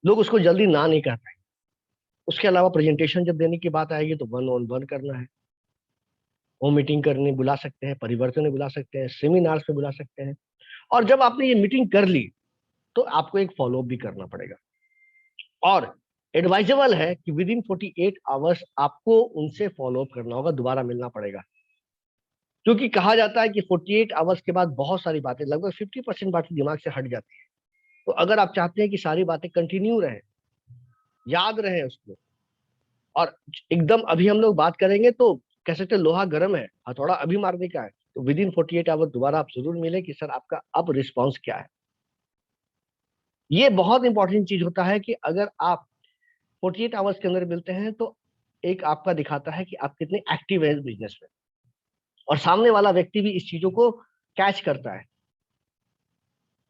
लोग उसको जल्दी ना नहीं कर पाएंगे। उसके अलावा प्रेजेंटेशन जब देने की बात आएगी तो 1-on-1 करना है, वो मीटिंग करने बुला सकते हैं, परिवर्तन में बुला सकते हैं, सेमिनार्स में बुला सकते हैं। और जब आपने ये मीटिंग कर ली तो आपको एक फॉलोअप भी करना पड़ेगा। और एडवाइजेबल है कि विद इन 48 आवर्स आपको उनसे फॉलोअप करना होगा, दोबारा मिलना पड़ेगा। क्योंकि कहा जाता है कि 48 आवर्स के बाद बहुत सारी बातें, लगभग 50% बातें दिमाग से हट जाती है। तो अगर आप चाहते हैं कि सारी बातें कंटिन्यू रहे, याद रहे उसको, और एकदम अभी हम लोग बात करेंगे तो कह सकते हैं लोहा गर्म है, हथौड़ा अभी मारने का है, तो विद इन 48 आवर दोबारा आप जरूर मिले कि सर आपका अब रिस्पॉन्स क्या है। ये बहुत इंपॉर्टेंट चीज होता है कि अगर आप 48 आवर्स के अंदर मिलते हैं तो एक आपका दिखाता है कि आप कितने एक्टिव है इस बिजनेस में, और सामने वाला व्यक्ति भी इस चीजों को कैच करता है।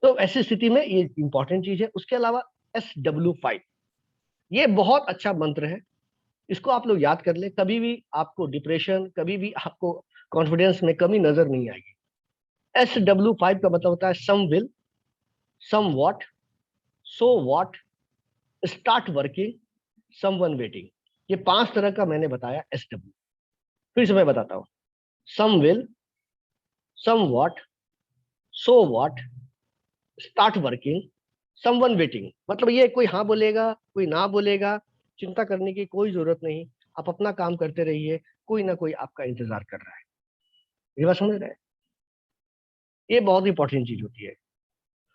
तो ऐसी स्थिति में ये इंपॉर्टेंट चीज है। उसके अलावा SW5, ये बहुत अच्छा मंत्र है। इसको आप लोग याद कर ले, कभी भी आपको डिप्रेशन, कभी भी आपको कॉन्फिडेंस में कमी नजर नहीं आएगी। SW5 का मतलब होता है some will, some what, so what, start working, someone waiting. ये 5 तरह का मैंने बताया SW। फिर से मैं बताता हूँ, some will, some what, so what, start working, someone waiting. मतलब ये कोई हाँ बोलेगा, कोई ना बोलेगा, चिंता करने की कोई जरूरत नहीं। आप अपना काम करते रहिए, कोई ना कोई आपका इंतजार कर रहा है। ये बात समझ रहे हैं? ये बहुत इंपॉर्टेंट चीज होती है।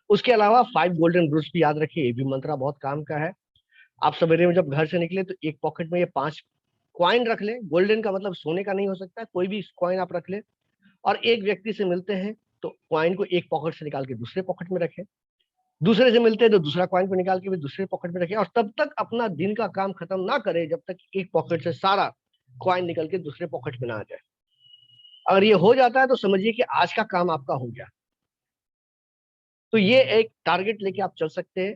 उसके अलावा 5 गोल्डन रूल्स भी याद रखिए, ये भी मंत्रा बहुत काम का है। आप सवेरे में जब घर से निकले तो एक पॉकेट में ये 5 कॉइन रख लें। गोल्डन का मतलब सोने का नहीं हो सकता, कोई भी कॉइन आप रख लें। और एक व्यक्ति से मिलते हैं तो कॉइन को एक पॉकेट से निकाल के दूसरे पॉकेट में रखें, दूसरे से मिलते हैं तो दूसरा कॉइन को निकाल के भी दूसरे पॉकेट में रखें, और तब तक अपना दिन का काम खत्म ना करें जब तक एक पॉकेट से सारा कॉइन निकल के दूसरे पॉकेट में ना आ जाए। अगर ये हो जाता है तो समझिए कि आज का काम आपका हो गया। तो ये एक टारगेट लेके आप चल सकते हैं,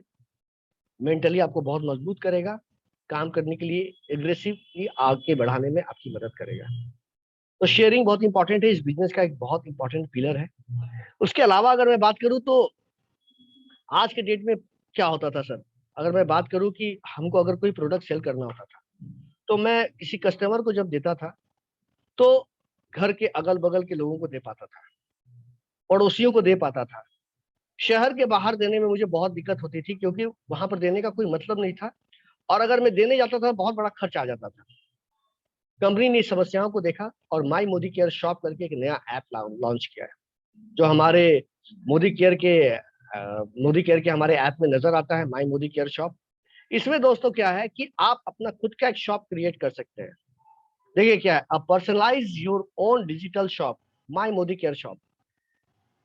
मेंटली आपको बहुत मजबूत करेगा, काम करने के लिए एग्रेसिवली आगे बढ़ाने में आपकी मदद करेगा। तो शेयरिंग बहुत इंपॉर्टेंट है, इस बिजनेस का एक बहुत इंपॉर्टेंट पिलर है। उसके अलावा अगर मैं बात करूं तो आज के डेट में क्या होता था सर, अगर मैं बात करूं कि हमको अगर कोई प्रोडक्ट सेल करना होता था, तो मैं किसी कस्टमर को जब देता था, तो घर के अगल-बगल के लोगों को दे पाता था, पड़ोसियों को दे पाता था। शहर के बाहर देने में मुझे बहुत दिक्कत होती थी, क्योंकि वहाँ पर देने का कोई मतलब नहीं था, और अगर मैं देने जाता था, बहुत बड़ा खर्च आ जाता था। कंपनी ने इस समस्याओं को देखा और माई मोदी केयर शॉप करके एक नया ऐप लॉन्च किया है, जो हमारे मोदी केयर के मोदी केयर के हमारे ऐप में नज़र आता है, माई मोदी केयर शॉप। इसमें दोस्तों क्या है कि आप अपना खुद का एक शॉप क्रिएट कर सकते हैं। देखिए क्या है, personalize your own digital shop, my Modi care shop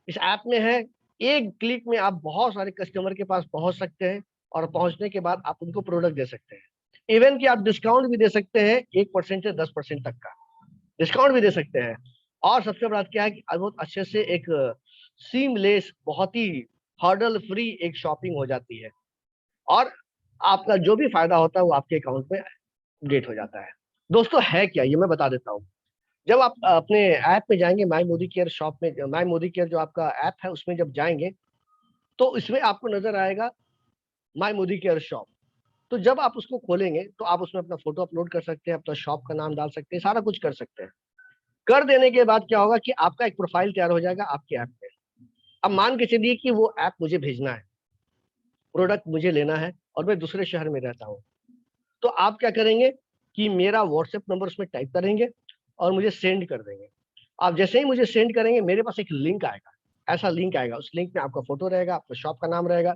इस ऐप में है। एक क्लिक में आप बहुत सारे कस्टमर के पास पहुंच सकते हैं, और पहुंचने के बाद आप उनको प्रोडक्ट दे सकते हैं। इवन कि आप डिस्काउंट भी दे सकते हैं, 1% से 10% तक का डिस्काउंट भी दे सकते हैं। और सबसे बड़ा क्या है कि बहुत अच्छे से एक सीमलेस, बहुत ही हर्डल फ्री एक शॉपिंग हो जाती है, और आपका जो भी फायदा होता है वो आपके अकाउंट में अपडेट हो जाता है। दोस्तों है क्या, ये मैं बता देता हूँ। जब आप अपने ऐप में जाएंगे, माई मोदी केयर शॉप में, माई मोदी केयर जो आपका ऐप है उसमें जब जाएंगे, तो इसमें आपको नजर आएगा माई मोदी केयर शॉप। तो जब आप उसको खोलेंगे, तो आप उसमें अपना फोटो अपलोड कर सकते हैं, अपना शॉप का नाम डाल सकते हैं, सारा कुछ कर सकते हैं। कर देने के बाद क्या होगा कि आपका एक प्रोफाइल तैयार हो जाएगा आपके ऐप पे। अब मान के चलिए कि वो ऐप मुझे भेजना है, प्रोडक्ट मुझे लेना है, और मैं दूसरे शहर में रहता हूँ, तो आप क्या करेंगे कि मेरा व्हाट्सएप नंबर उसमें टाइप करेंगे और मुझे सेंड कर देंगे। आप जैसे ही मुझे सेंड करेंगे, मेरे पास एक लिंक आएगा, ऐसा लिंक आएगा, उस लिंक में आपका फोटो रहेगा, आपका शॉप का नाम रहेगा,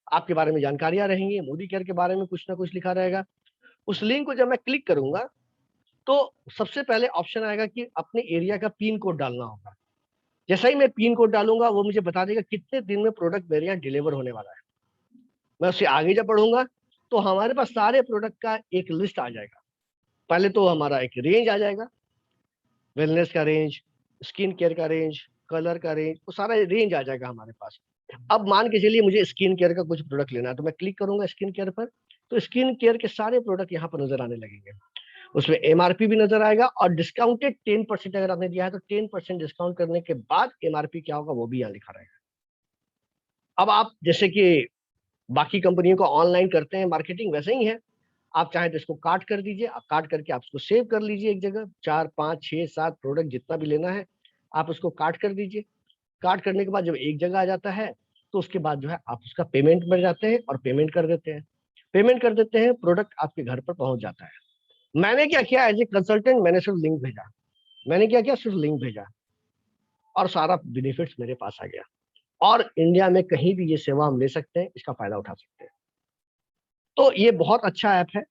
आपके बारे में जानकारियां रहेंगी, मोदी केयर के बारे में कुछ ना कुछ लिखा रहेगा। उस लिंक को जब मैं क्लिक करूंगा, तो सबसे पहले ऑप्शन आएगा कि अपने एरिया का पिन कोड डालना होगा। जैसा ही मैं पिन कोड डालूंगा, वो मुझे बता देगा कितने दिन में प्रोडक्ट मेरे यहाँ डिलीवर होने वाला है। मैं उससे आगे जब बढ़ूंगा, तो हमारे पास सारे प्रोडक्ट का एक लिस्ट आ जाएगा। पहले तो हमारा एक रेंज आ जाएगा, वेलनेस का रेंज, स्किन केयर का रेंज, कलर का रेंज, वो सारा रेंज आ जाएगा हमारे पास। अब मान के चलिए मुझे स्किन केयर का कुछ प्रोडक्ट लेना है, तो मैं क्लिक करूंगा स्किन केयर पर, तो स्किन केयर के सारे प्रोडक्ट यहाँ पर नजर आने लगेंगे। उसमें एमआरपी भी नजर आएगा, और डिस्काउंटेड 10% अगर आपने दिया है, तो 10% डिस्काउंट करने के बाद एमआरपी क्या होगा वो भी यहाँ लिखा रहेगा। अब आप जैसे कि बाकी कंपनियों को ऑनलाइन करते हैं मार्केटिंग, वैसे ही है। आप चाहें तो इसको काट कर दीजिए, आप काट करके आप उसको सेव कर लीजिए एक जगह, 4 5 6 7 प्रोडक्ट जितना भी लेना है, आप उसको काट कर दीजिए। काट करने के बाद जब एक जगह आ जाता है, तो उसके बाद जो है आप उसका पेमेंट में जाते हैं और पेमेंट कर देते हैं। पेमेंट कर देते हैं, प्रोडक्ट आपके घर पर पहुंच जाता है। मैंने क्या किया, एज ए कंसल्टेंट मैंने सिर्फ लिंक भेजा। मैंने क्या किया, सिर्फ लिंक भेजा, और सारा बेनिफिट्स मेरे पास आ गया। और इंडिया में कहीं भी ये सेवा हम ले सकते हैं, इसका फायदा उठा सकते हैं। तो ये बहुत अच्छा ऐप है,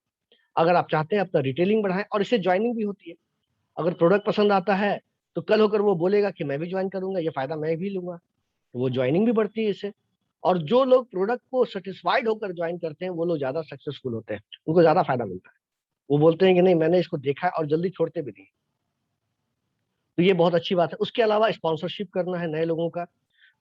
अगर आप चाहते हैं अपना रिटेलिंग बढ़ाएं, और इससे ज्वाइनिंग भी होती है। अगर प्रोडक्ट पसंद आता है, तो कल होकर वो बोलेगा कि मैं भी ज्वाइन करूंगा, ये फायदा मैं भी लूंगा, तो वो ज्वाइनिंग भी बढ़ती है इससे। और जो लोग प्रोडक्ट को सेटिस्फाइड होकर ज्वाइन करते हैं, वो लोग ज्यादा सक्सेसफुल होते हैं, उनको ज्यादा फायदा मिलता है। वो बोलते हैं कि नहीं, मैंने इसको देखा है, और जल्दी छोड़ते भी नहीं। तो ये बहुत अच्छी बात है। उसके अलावा स्पॉन्सरशिप करना है नए लोगों का,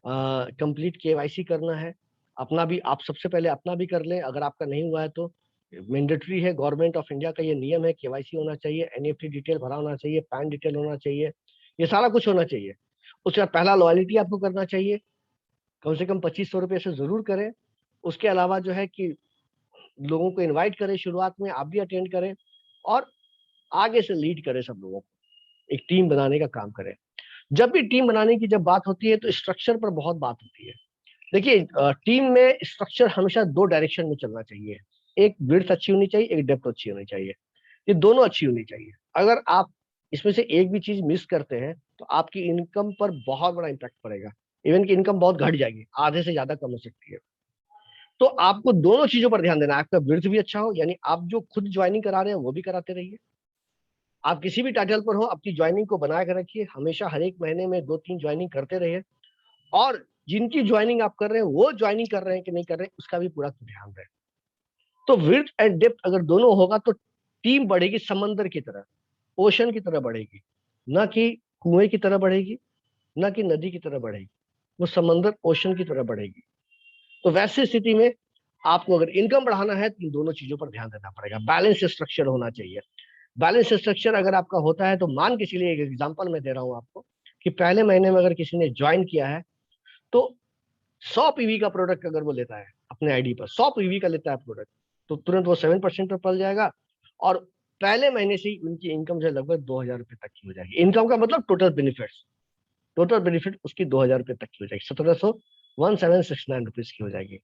कंप्लीट केवाईसी करना है। अपना भी आप सबसे पहले अपना भी कर लें, अगर आपका नहीं हुआ है तो मैंडेटरी है, गवर्नमेंट ऑफ इंडिया का ये नियम है, केवाईसी होना चाहिए, एनईएफटी डिटेल भरा होना चाहिए, पैन डिटेल होना चाहिए, ये सारा कुछ होना चाहिए। उसके बाद पहला लॉयल्टी आपको करना चाहिए, कम से कम 2500 रुपये से जरूर करें। उसके अलावा जो है कि लोगों को इन्वाइट करें, शुरुआत में आप भी अटेंड करें, और आगे से लीड करें, सब लोगों को एक टीम बनाने का काम करें। जब भी टीम बनाने की जब बात होती है, तो स्ट्रक्चर पर बहुत बात होती है। देखिए, टीम में स्ट्रक्चर हमेशा 2 डायरेक्शन में चलना चाहिए। एक विड्थ अच्छी होनी चाहिए, एक डेप्थ अच्छी होनी चाहिए। ये दोनों अच्छी होनी चाहिए। अगर आप इसमें से एक भी चीज मिस करते हैं, तो आपकी इनकम पर बहुत बड़ा इम्पैक्ट पड़ेगा। इवन की इनकम बहुत घट जाएगी, आधे से ज्यादा कम हो सकती है। तो आपको दोनों चीजों पर ध्यान देना है। आपका विड्थ भी अच्छा हो, यानी आप जो खुद ज्वाइनिंग करा रहे हैं वो भी कराते रहिए। आप किसी भी टाइटल पर हो, अपनी ज्वाइनिंग को बना कर रखिए, हमेशा हर एक महीने में 2 3 ज्वाइनिंग करते रहिए। और जिनकी ज्वाइनिंग आप कर रहे हैं, वो ज्वाइनिंग कर रहे हैं कि नहीं कर रहे हैं, उसका भी पूरा ध्यान रहे। तो विड्थ एंड डेप्थ अगर दोनों होगा, तो टीम बढ़ेगी समंदर की तरह, ओशन की तरह बढ़ेगी, ना कि कुएं की तरह बढ़ेगी, ना कि नदी की तरह बढ़ेगी। वो समंदर, ओशन की तरह बढ़ेगी। तो वैसी स्थिति में आपको अगर इनकम बढ़ाना है, तो इन दोनों चीजों पर ध्यान देना पड़ेगा। बैलेंस स्ट्रक्चर होना चाहिए। बैलेंस स्ट्रक्चर अगर आपका होता है तो मान के चलिए, एक एग्जांपल मैं दे रहा हूं आपको, कि पहले महीने में अगर किसी ने ज्वाइन किया है तो 100 पीवी का प्रोडक्ट अगर वो लेता है अपने आईडी पर, 100 पीवी का लेता है प्रोडक्ट, तो तुरंत वो 7% पर पल जाएगा, और पहले महीने से ही उनकी इनकम जो है लगभग 2000 रुपए तक की हो जाएगी। इनकम का मतलब टोटल बेनिफिट उसकी 2000 रुपए तक की हो जाएगी, 1769 रुपीज की हो जाएगी।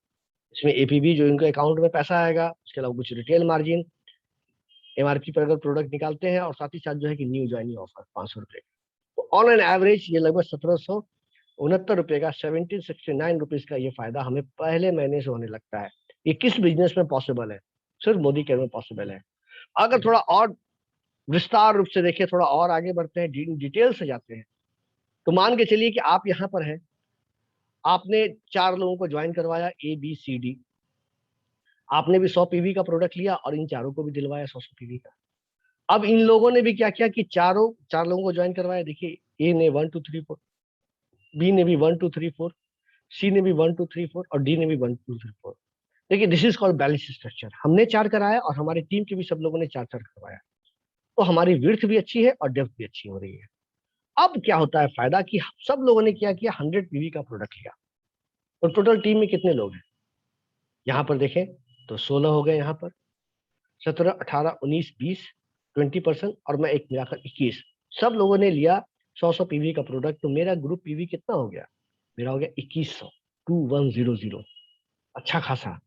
इसमें एपीबी जो इनके अकाउंट में पैसा आएगा, उसके अलावा कुछ रिटेल मार्जिन, एमआरपी पर अगर प्रोडक्ट निकालते हैं, और साथ ही साथ जो है कि न्यू ज्वाइनिंग ऑफर 500 रुपए। तो ऑन एन एवरेज ये लगभग 1769 रुपए का, 1769 रुपीज का ये फायदा हमें पहले महीने से होने लगता है। ये किस बिजनेस में पॉसिबल है? सिर्फ मोदी केयर में पॉसिबल है। अगर थोड़ा और विस्तार रूप से देखें, थोड़ा और आगे बढ़ते हैं, डिटेल से जाते हैं, तो मान के चलिए कि आप यहाँ पर हैं, आपने 4 लोगों को ज्वाइन करवाया, ABCD, आपने भी 100 पीवी का प्रोडक्ट लिया और इन चारों को भी दिलवाया 100 पीवी का। अब इन लोगों ने भी क्या किया कि चार लोगों को ज्वाइन करवाया। देखिए, ए ने 1 2 3 4, बी ने भी 1 2 3 4, सी ने भी 1 2 3 4, और डी ने भी 1 2 3 4। देखिए, this is called balance structure. हमने 4 कराया और हमारी टीम के भी सब लोगों ने 4 4 करवाया, तो हमारी विड्थ भी अच्छी है और डेप्थ भी अच्छी हो रही है। अब क्या होता है फायदा, कि सब लोगों ने क्या किया, 100 पीवी का प्रोडक्ट लिया। तो टोटल टीम में कितने लोग हैं? यहाँ पर देखें तो 16 हो गए, यहाँ पर 17 18 19 20, 20%, और मैं एक मिलाकर 21। सब लोगों ने लिया 100 पीवी का प्रोडक्ट, तो मेरा ग्रुप पीवी कितना हो गया? मेरा हो गया 2100, 2100, अच्छा खासा।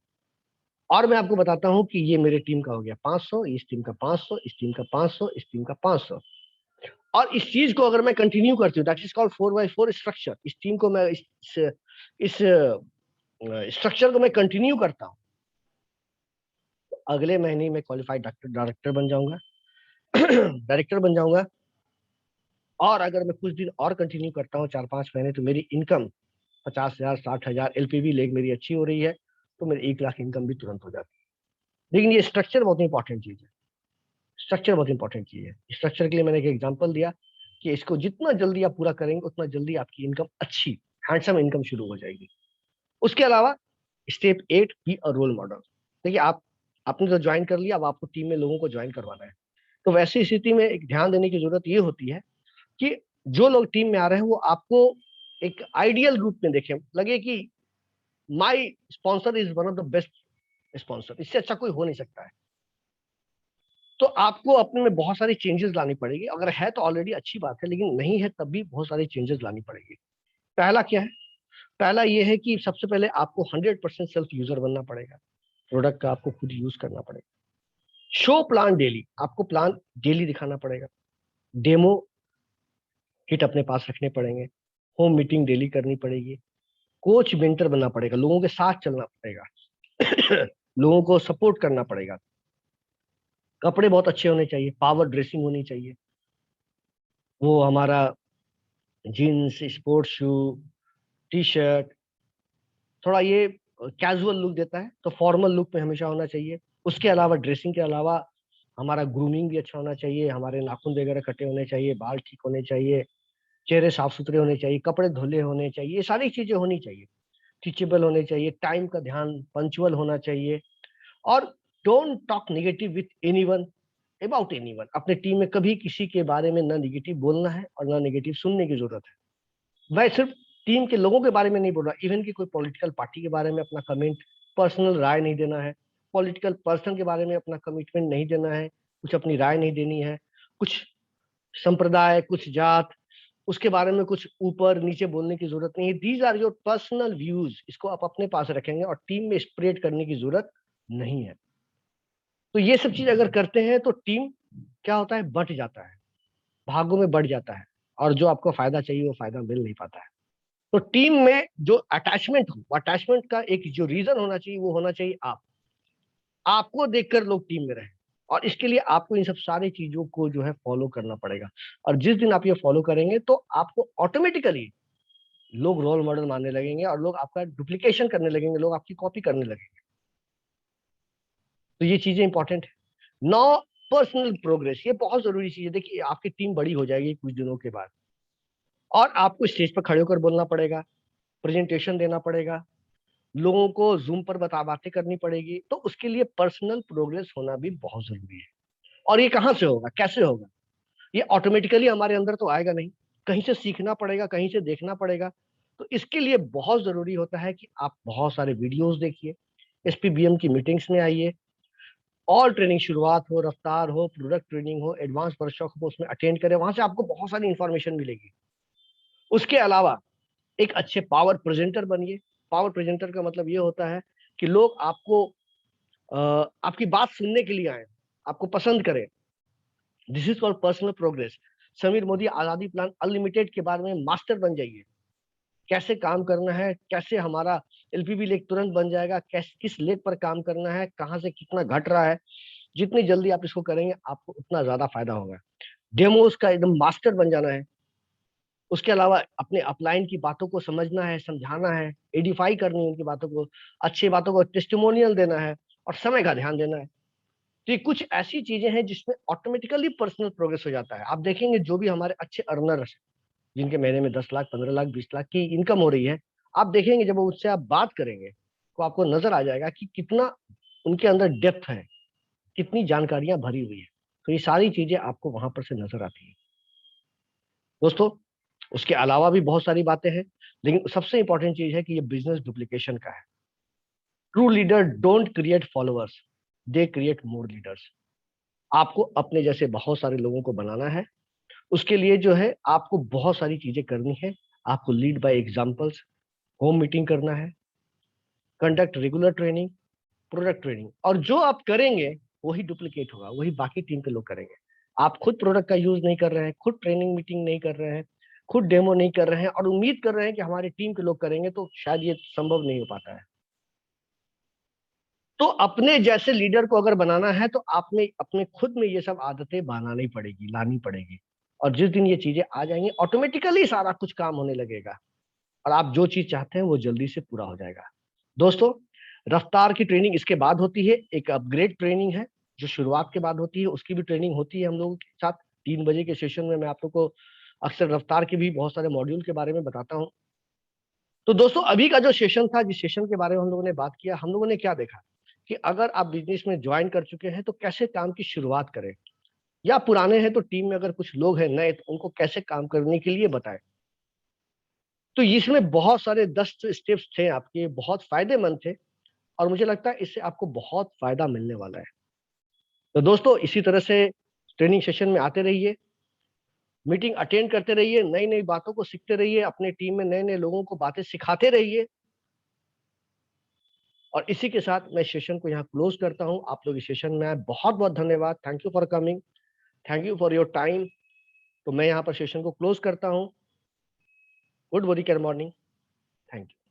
और मैं आपको बताता हूं कि ये मेरे टीम का हो गया 500, इस टीम का 500, इस टीम का 500, इस टीम का 500। और इस चीज को अगर मैं कंटिन्यू करती हूँ, that is called 4x4 structure. इस टीम को मैं इस स्ट्रक्चर को मैं कंटिन्यू करता हूँ, तो अगले महीने में क्वालिफाइड डायरेक्टर बन जाऊंगा, डायरेक्टर बन जाऊंगा। और अगर मैं कुछ दिन और कंटिन्यू करता हूँ, 4 5 महीने, तो मेरी इनकम 50,000 60,000 एलपीवी लेग मेरी अच्छी हो रही है, तो मेरी 1 लाख इनकम भी तुरंत हो जाती है। लेकिन ये स्ट्रक्चर बहुत इंपॉर्टेंट चीज है। स्ट्रक्चर बहुत इंपॉर्टेंट चीज है। स्ट्रक्चर के लिए मैंने एक एग्जांपल दिया कि इसको जितना जल्दी आप पूरा करेंगे, उतना जल्दी आपकी इनकम अच्छी, हैंडसम इनकम शुरू हो जाएगी। उसके अलावा step 8, be a role model. देखिए, आपने तो ज्वाइन कर लिया, अब आपको टीम में लोगों को ज्वाइन करवाना है। तो वैसी स्थिति में एक ध्यान देने की जरूरत ये होती है कि जो लोग टीम में आ रहे हैं वो आपको एक आइडियल रूप में देखें, लगे कि my sponsor is one of the best sponsor, इससे अच्छा कोई हो नहीं सकता है। तो आपको अपने में बहुत सारी चेंजेस लानी पड़ेगी। अगर है तो ऑलरेडी अच्छी बात है, लेकिन नहीं है तब भी बहुत सारी चेंजेस लानी पड़ेगी। पहला क्या है? पहला ये है कि सबसे पहले आपको 100% सेल्फ यूजर बनना पड़ेगा। प्रोडक्ट का आपको खुद यूज करना पड़ेगा। शो प्लान डेली, आपको प्लान डेली दिखाना पड़ेगा। डेमो किट अपने पास रखने पड़ेंगे। होम मीटिंग डेली करनी पड़ेगी। कोच मेंटर बनना पड़ेगा, लोगों के साथ चलना पड़ेगा। लोगों को सपोर्ट करना पड़ेगा। कपड़े बहुत अच्छे होने चाहिए, पावर ड्रेसिंग होनी चाहिए। वो हमारा jeans, sports shoe, T shirt, थोड़ा ये कैजुअल लुक देता है, तो फॉर्मल लुक में हमेशा होना चाहिए। उसके अलावा ड्रेसिंग के अलावा हमारा ग्रूमिंग भी अच्छा होना चाहिए। हमारे नाखून वगैरह कटे होने चाहिए, बाल ठीक होने चाहिए, चेहरे साफ सुथरे होने चाहिए, कपड़े धुले होने चाहिए, ये सारी चीजें होनी चाहिए। टीचेबल होने चाहिए, टाइम का ध्यान, पंचुअल होना चाहिए। और don't talk negative with anyone, about anyone. अपने टीम में कभी किसी के बारे में ना नेगेटिव बोलना है और ना नेगेटिव सुनने की जरूरत है। मैं सिर्फ टीम के लोगों के बारे में नहीं बोल रहा, इवन की कोई पॉलिटिकल पार्टी के बारे में अपना कमेंट, पर्सनल राय नहीं देना है। पॉलिटिकल पर्सन के बारे में अपना कमिटमेंट नहीं देना है, कुछ अपनी राय नहीं देनी है। कुछ संप्रदाय, कुछ जात, उसके बारे में कुछ ऊपर नीचे बोलने की जरूरत नहीं है। These are your personal views, इसको आप अपने पास रखेंगे और टीम में स्प्रेड करने की जरूरत नहीं है। तो ये सब चीज अगर करते हैं तो टीम क्या होता है, बंट जाता है, भागों में बढ़ जाता है, और जो आपको फायदा चाहिए वो फायदा मिल नहीं पाता है। तो टीम में जो अटैचमेंट हो, अटैचमेंट का एक जो रीजन होना चाहिए वो होना चाहिए आपको देखकर लोग टीम में रहे। और इसके लिए आपको इन सब सारी चीजों को जो है फॉलो करना पड़ेगा। और जिस दिन आप ये फॉलो करेंगे तो आपको ऑटोमेटिकली लोग रोल मॉडल मानने लगेंगे, और लोग आपका डुप्लीकेशन करने लगेंगे, लोग आपकी कॉपी करने लगेंगे। तो ये चीजें इंपॉर्टेंट है। नौ, पर्सनल प्रोग्रेस, ये बहुत जरूरी चीज है। देखिए, आपकी टीम बड़ी हो जाएगी कुछ दिनों के बाद, और आपको स्टेज पर खड़े होकर बोलना पड़ेगा, प्रेजेंटेशन देना पड़ेगा, लोगों को जूम पर बातें करनी पड़ेगी। तो उसके लिए पर्सनल प्रोग्रेस होना भी बहुत जरूरी है। और ये कहाँ से होगा, कैसे होगा? ये ऑटोमेटिकली हमारे अंदर तो आएगा नहीं, कहीं से सीखना पड़ेगा, कहीं से देखना पड़ेगा। तो इसके लिए बहुत ज़रूरी होता है कि आप बहुत सारे वीडियोज़ देखिए, एसपीबीएम की मीटिंग्स में आइए, ऑल ट्रेनिंग शुरुआत हो, रफ्तार हो, प्रोडक्ट ट्रेनिंग हो, एडवांस वर्कशॉप हो, उसमें अटेंड करें, वहाँ से आपको बहुत सारी इन्फॉर्मेशन मिलेगी। उसके अलावा एक अच्छे पावर प्रेज़ेंटर बनिए। पावर प्रेज़ेंटर का मतलब ये होता है कि लोग आपको अ, आपकी बात सुनने के लिए आएँ, आपको पसंद करें। This is called personal progress. Sameer Modi आज़ादी प्लान अनलिमिटेड के बारे में मास्टर बन जाइए। कैसे काम करना है, कैसे हमारा एलपीबी लेख तुरंत बन जाएगा, किस लेख पर काम करना है, कहाँ से कितना घट रहा है। जितनी जल्दी आप इसको करेंगे, आपको उतना ज़्यादा फ़ायदा होगा। डेमोज़ का एकदम मास्टर बन जाना है। उसके अलावा अपने अपलाइन की बातों को समझना है, समझाना है, एडिफाई करनी है उनकी बातों को, अच्छी बातों को टेस्टिमोनियल देना है और समय का ध्यान देना है। तो ये कुछ ऐसी चीज़ें हैं जिसमें ऑटोमेटिकली पर्सनल प्रोग्रेस हो जाता है। आप देखेंगे जो भी हमारे अच्छे अर्नर्स हैं, जिनके महीने में 10 लाख, 15 लाख, 20 लाख की इनकम हो रही है, आप देखेंगे जब उससे आप बात करेंगे, तो आपको नज़र आ जाएगा कि कितना उनके अंदर डेप्थ है, कितनी जानकारियाँ भरी हुई है। तो ये सारी चीज़ें आपको वहाँ पर से नज़र आती हैं। दोस्तों, उसके अलावा भी बहुत सारी बातें हैं, लेकिन सबसे इम्पोर्टेंट चीज़ है कि ये बिज़नेस डुप्लीकेशन का है। True leader don't create followers, they create more leaders. आपको अपने जैसे बहुत सारे लोगों को बनाना है। उसके लिए जो है आपको बहुत सारी चीज़ें करनी है। आपको lead by examples, home meeting करना है, conduct regular training, product training, और जो आप करेंगे वही डुप्लीकेट होगा, वही बाकी टीम के लोग करेंगे। आप खुद प्रोडक्ट का यूज़ नहीं कर रहे हैं, खुद ट्रेनिंग मीटिंग नहीं कर रहे हैं, खुद डेमो नहीं कर रहे हैं और उम्मीद कर रहे हैं कि हमारी टीम के लोग करेंगे, तो शायद ये संभव नहीं हो पाता है। तो अपने जैसे लीडर को अगर बनाना है तो आपने अपने खुद में ये सब आदतें बनानी पड़ेगी, लानी पड़ेगी। और जिस दिन ये चीज़ें आ जाएँगी, ऑटोमेटिकली सारा कुछ काम होने लगेगा और आप जो चीज़ चाहते हैं वो जल्दी से पूरा हो जाएगा। दोस्तों, रफ्तार की ट्रेनिंग इसके बाद होती है, एक अपग्रेड ट्रेनिंग है, जो शुरुआत के बाद होती है, उसकी भी ट्रेनिंग होती है हम लोगों के साथ। 3 बजे के सेशन में मैं आप लोग को अक्सर रफ्तार के भी बहुत सारे मॉड्यूल के बारे में बताता हूँ। तो दोस्तों, अभी का जो सेशन था, जिस सेशन के बारे में हम लोगों ने बात किया, हम लोगों ने क्या देखा कि अगर आप बिज़नेस में जॉइन कर चुके हैं, तो कैसे काम की शुरुआत करें? या पुराने हैं तो टीम में अगर कुछ लोग हैं नए, तो उनको कैसे काम करने के लिए बताएँ? तो इसमें बहुत सारे 10 स्टेप्स थे आपके, बहुत फ़ायदेमंद थे और मुझे लगता है इससे आपको बहुत फ़ायदा मिलने वाला है। तो दोस्तों, इसी तरह से ट्रेनिंग सेशन में आते रहिए, मीटिंग अटेंड करते रहिए, नई-नई बातों को सीखते रहिए, अपने टीम में नए-नए लोगों को बातें सिखाते रहिए और इसी के साथ मैं सेशन को यहाँ क्लोज़ करता हूँ। आप लोग इस सेशन में आए, बहुत-बहुत धन्यवाद। Thank you for coming, thank you for your time. तो मैं यहाँ पर सेशन को क्लोज़ करता हूँ। Good morning, thank you.